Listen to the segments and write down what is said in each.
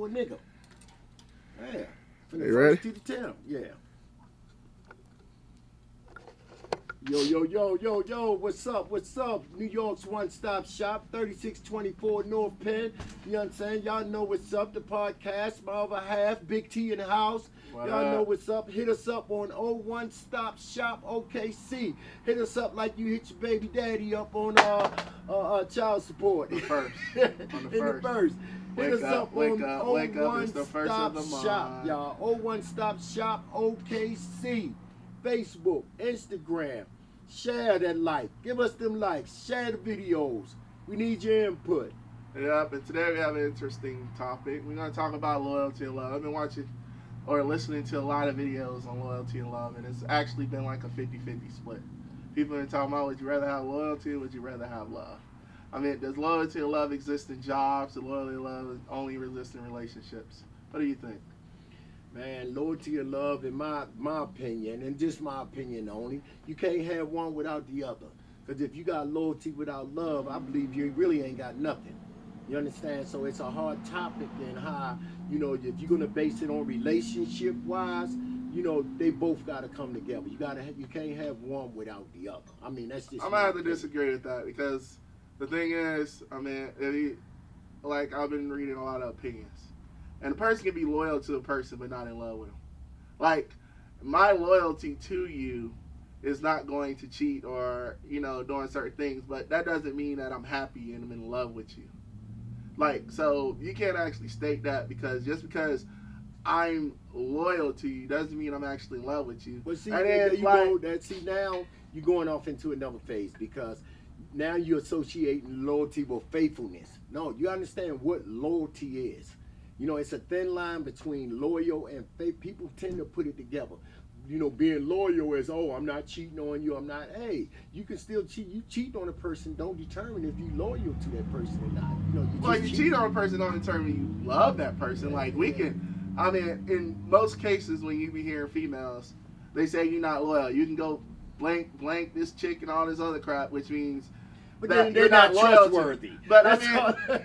for a nigga. Yeah. From the You first ready? to the 10th. Yeah. Yo, what's up? What's up? New York's one-stop shop, 3624 North Penn. You know what I'm saying? Y'all know what's up, the podcast, my other half, Big T in the house. Y'all know what's up. Hit us up on One Stop Shop OKC. Hit us up like you hit your baby daddy up on child support. The first. On the In the first. Hit us up on wake up. It's the first of the One Stop Shop, month. y'all. One Stop Shop OKC. Facebook, Instagram. Share that like. Give us them likes. Share the videos. We need your input. Yep, and today we have an interesting topic. We're going to talk about loyalty and love. I've been watching or listening to a lot of videos on loyalty and love, and it's actually been like a 50-50 split. People have been talking about, would you rather have loyalty or would you rather have love? I mean, does loyalty and love exist in jobs? Does loyalty and love only exist in relationships? What do you think? Man, loyalty and love, in my opinion, and just my opinion only, you can't have one without the other. Because if you got loyalty without love, I believe you really ain't got nothing. You understand? So it's a hard topic in how, if you're going to base it on relationship-wise, they both got to come together. You can't have one without the other. I mean, that's just... I'm going to have to disagree with that because the thing is, I mean, I've been reading a lot of opinions. And a person can be loyal to a person but not in love with them. Like, my loyalty to you is not going to cheat or, doing certain things, but that doesn't mean that I'm happy and I'm in love with you. Like, so you can't actually state that because just because I'm loyal to you doesn't mean I'm actually in love with you. But see, and then, now you're going off into another phase because now you're associating loyalty with faithfulness. No, you understand what loyalty is. It's a thin line between loyal and faith. People tend to put it together. Being loyal is, I'm not cheating on you. I'm not. Hey, you can still cheat. You cheat on a person, don't determine if you're loyal to that person or not. You cheat on a person, don't determine you love that person. Like, we can, I mean, in most cases when you be hearing females, they say you're not loyal. You can go blank this chick and all this other crap, which means but that then they're you're not trustworthy. But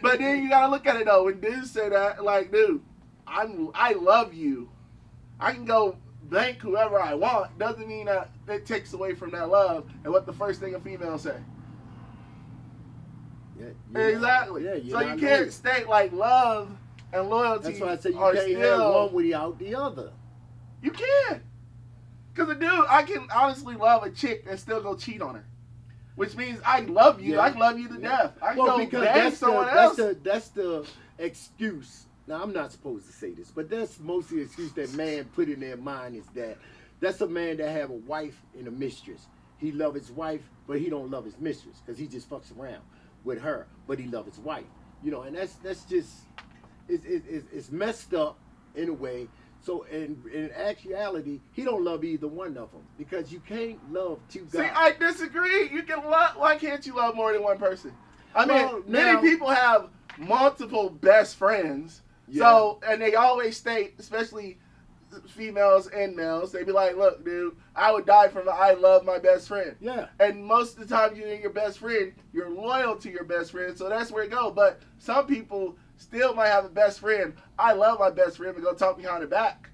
but then you gotta look at it though. When dudes say that, like, dude, I love you. I can go blank whoever I want. Doesn't mean that it takes away from that love. And what the first thing a female say? Yeah, exactly. So you can't state like love and loyalty. That's why I said you can't have one without the other. You can. Because a dude, I can honestly love a chick and still go cheat on her. Which means I love you. Yeah. I love you to death. I can go bang someone else. That's the excuse. Now, I'm not supposed to say this, but that's mostly the excuse that man put in their mind is that that's a man that have a wife and a mistress. He love his wife, but he don't love his mistress because he just fucks around with her, but he love his wife. And that's just, it's messed up in a way. So in actuality, he don't love either one of them because you can't love two guys. See, I disagree. You can love. Why can't you love more than one person? I mean, many people have multiple best friends. Yeah. So, and they always state, especially females and males, they be like, "Look, dude, I would die for I love my best friend." Yeah. And most of the time, you and your best friend, you're loyal to your best friend, so that's where it goes. But some people still might have a best friend. I love my best friend, but go talk behind her back.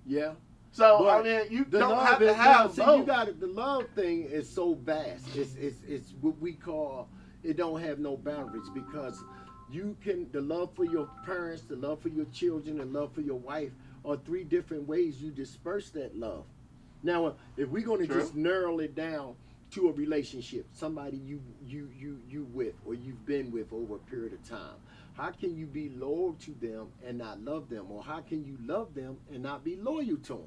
Yeah. So but I mean, you don't have to have both. You got it. The love thing is so vast. It's what we call it. Don't have no boundaries because you can the love for your parents, the love for your children, the love for your wife are three different ways you disperse that love. Now, if we're going to just narrow it down to a relationship, somebody you with or you've been with over a period of time. How can you be loyal to them and not love them? Or how can you love them and not be loyal to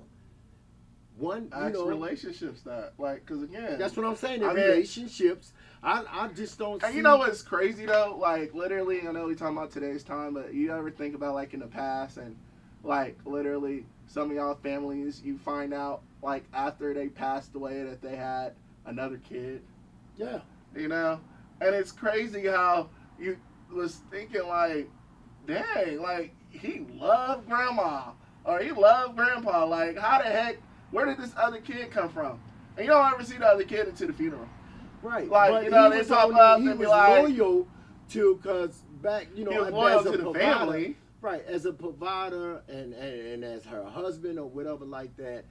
them? Relationships that, like, because again. That's what I'm saying. In relationships, I just don't see. And you know what's crazy, though? Like, literally, I know we're talking about today's time, but you ever think about, like, in the past and, like, literally, some of y'all families, you find out, like, after they passed away that they had another kid. Yeah. And it's crazy how you was thinking like, dang, like he loved grandma or he loved grandpa. Like, how the heck, where did this other kid come from? And you don't ever see the other kid until the funeral. Right. Like, but they talk about and be like, loyal to, because back, he was loyal to the family. right, as a provider and as her husband or whatever like that,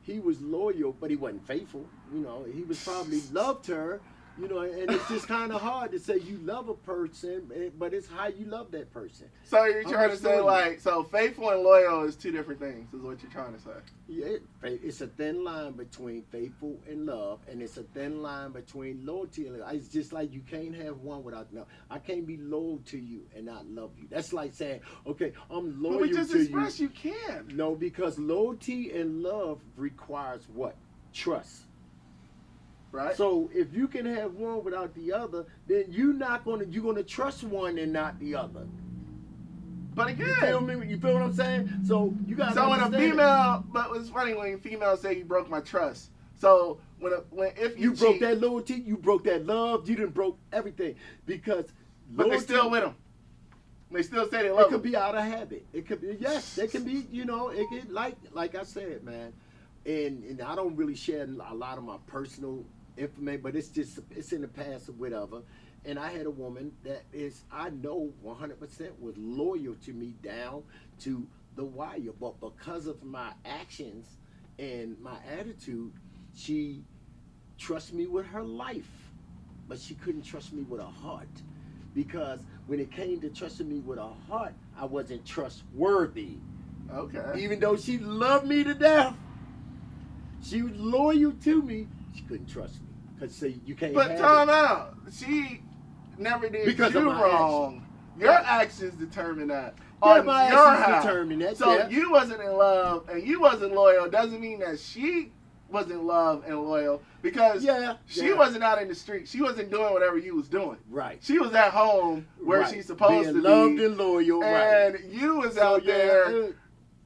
he was loyal, but he wasn't faithful. He was probably loved her, and it's just kind of hard to say you love a person, but it's how you love that person. So you're How trying much to say loyalty. so faithful and loyal is two different things, is what you're trying to say. Yeah, it's a thin line between faithful and love, and it's a thin line between loyalty and love. It's just like you can't have one without no. I can't be loyal to you and not love you. That's like saying, okay, I'm loyal But we just to expressed you. you can. No, because loyalty and love requires what? Trust. Right? So if you can have one without the other, then you're gonna trust one and not the other. But You feel again, me? You feel what I'm saying? So you gotta so when a understand it. female, but it's funny when females say you broke my trust. So if You you broke cheat, that loyalty, you broke that love, you done broke everything because but they loyalty, still with them. They still say they it love could them. be out of habit. It could be yes, they can be. It could like I said, man. And I don't really share a lot of my personal information, but it's in the past or whatever. And I had a woman that I know 100% was loyal to me down to the wire, but because of my actions and my attitude, she trusts me with her life, but she couldn't trust me with her heart. Because when it came to trusting me with her heart, I wasn't trustworthy. Okay. Even though she loved me to death, she was loyal to me, she couldn't trust me. Because say you can't But have time it. out. She never did Because of you my wrong. Your Yeah. actions determine that. Yeah, On my your actions half. determine that, So yeah. you wasn't in love and you wasn't loyal doesn't mean that she wasn't in love and loyal because she yeah. wasn't out in the street. She wasn't doing whatever you was doing. Right. She was at home where Right. she's supposed Being to loved be. and loyal, And right. you was So, out yeah, there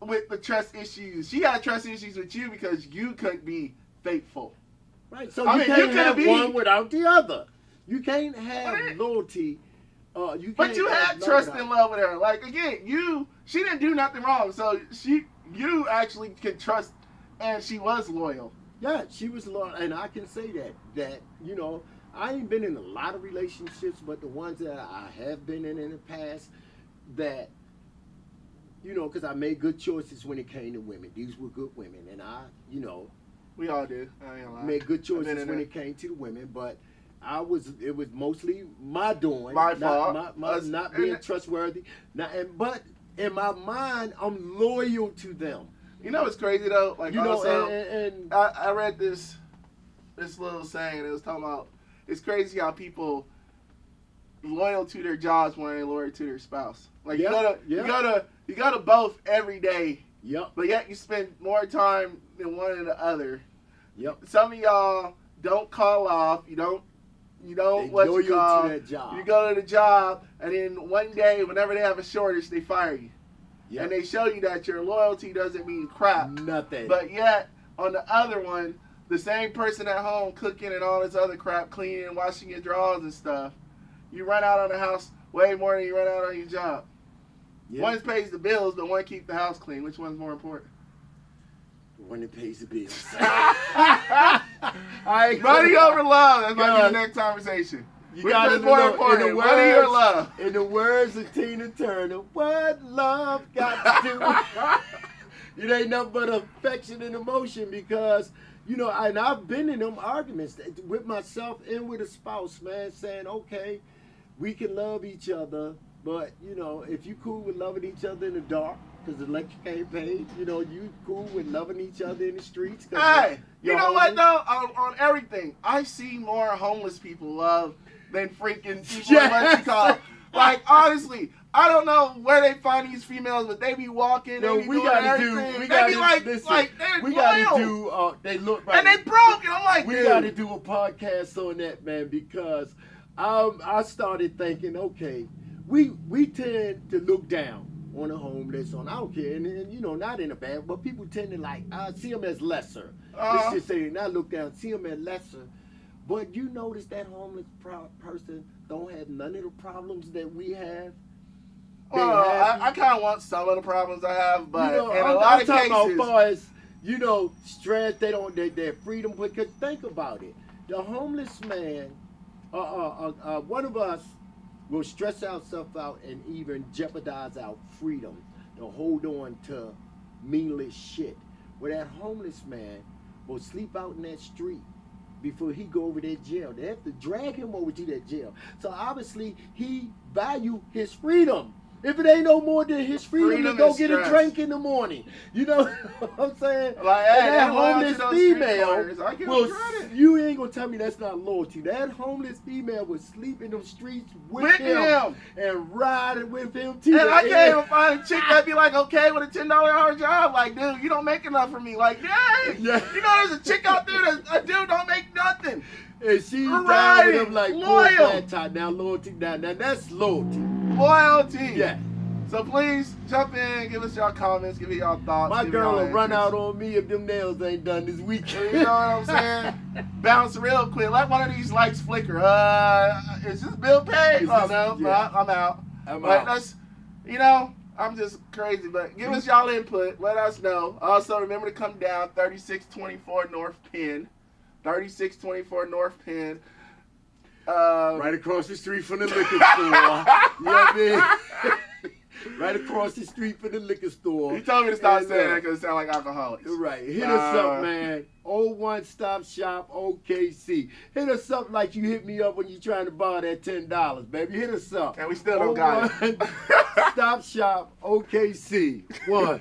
with the trust issues. She had trust issues with you because you couldn't be faithful. right. So I you mean, you can't could have be- one without the other. You can't have But- loyalty. But you had trust and love. love with her. Like again, she didn't do nothing wrong. So you actually can trust, and she was loyal. Yeah, she was loyal, and I can say that I ain't been in a lot of relationships, but the ones that I have been in the past, that because I made good choices when it came to women. These were good women, and I We all do. I ain't gonna lie. made good I've been choices in when there. it came to the women, but it was mostly my doing, My not fault. my Us- not and- being trustworthy. But in my mind, I'm loyal to them. You know what's crazy though? Like also, and I read this little saying. It was talking about it's crazy how people loyal to their jobs more than loyal to their spouse. Like Yeah, you go to both every day, yep, but yet you spend more time than one and the other. yep. Some of y'all don't call off. You don't They what loyal you call. to that job. You go to the job, and then one day, whenever they have a shortage, they fire you. Yep. And they show you that your loyalty doesn't mean crap. Nothing. But yet, on the other one, the same person at home cooking and all this other crap, cleaning, washing your drawers and stuff, you run out on the house way more than you run out on your job. Yeah. One pays the bills, but one keep the house clean. Which one's more important? When it pays the bills. Money over love. That might be God. the next conversation. You Which got one's to more know, important, money or love? In the words of Tina Turner, what love got to do with it ain't nothing but affection and emotion because, and I've been in them arguments with myself and with a spouse, man, saying, okay, we can love each other, but, if you cool with loving each other in the dark, because the electric ain't paid, you cool with loving each other in the streets. Hey, you you're know what hungry. though? On everything, I see more homeless people love than freaking people Yes. what you call. Like honestly, I don't know where they find these females, but they be walking. No, they be we doing gotta everything. do. We They gotta be like, listen. like they're We loyal. gotta do. They look right. and they broke, and I'm like, We dude. got to do a podcast on that, man, because I started thinking, okay, we tend to look down on the homeless, I don't care, and not in a bad, but people tend to see them as lesser. Let's just say, not look down, see them as lesser. But you notice that homeless person don't have none of the problems that we have. They Well, happy. I kind of want some of the problems I have, but in a I'm lot of talking cases, about far as, stress, their freedom, because think about it. The homeless man, one of us will stress ourselves out and even jeopardize our freedom to hold on to meaningless shit. Where that homeless man will sleep out in that street before he go over that jail. They have to drag him over to that jail. So obviously he value his freedom. If it ain't no more than his freedom to go get a drink in the morning. You know what I'm saying? Like, hey, that homeless female will, you ain't gonna tell me that's not loyalty. That homeless female would sleep in them streets with him and ride with him too. And I can't even find a chick that'd be like okay with a $10 hour job. Like, dude, you don't make enough for me. Like, dang. Yeah. You know, there's a chick out there that a dude don't make nothing. And she's down with him like loyal. Now loyalty, now that's loyalty. Loyalty. Yeah. So please jump in, give us y'all comments, give me y'all thoughts. My girl will run out on me if them nails ain't done this weekend. You know what I'm saying? Bounce real quick. Let one of these lights flicker. Is this bill paid? Oh no, yeah. I'm out. But that's, you know, I'm just crazy. But give us y'all input. Let us know. Also remember to come down 3624 North Penn. 3624 North Penn. Right across the street from the liquor store. You know what I mean? Right across the street from the liquor store. You told me to stop saying that because it sounds like alcoholics. Right. Hit us up, man. 01 Stop Shop OKC. Hit us up like you hit me up when you trying to borrow that $10, baby. Hit us up. And we still don't got it. Stop Shop OKC. One.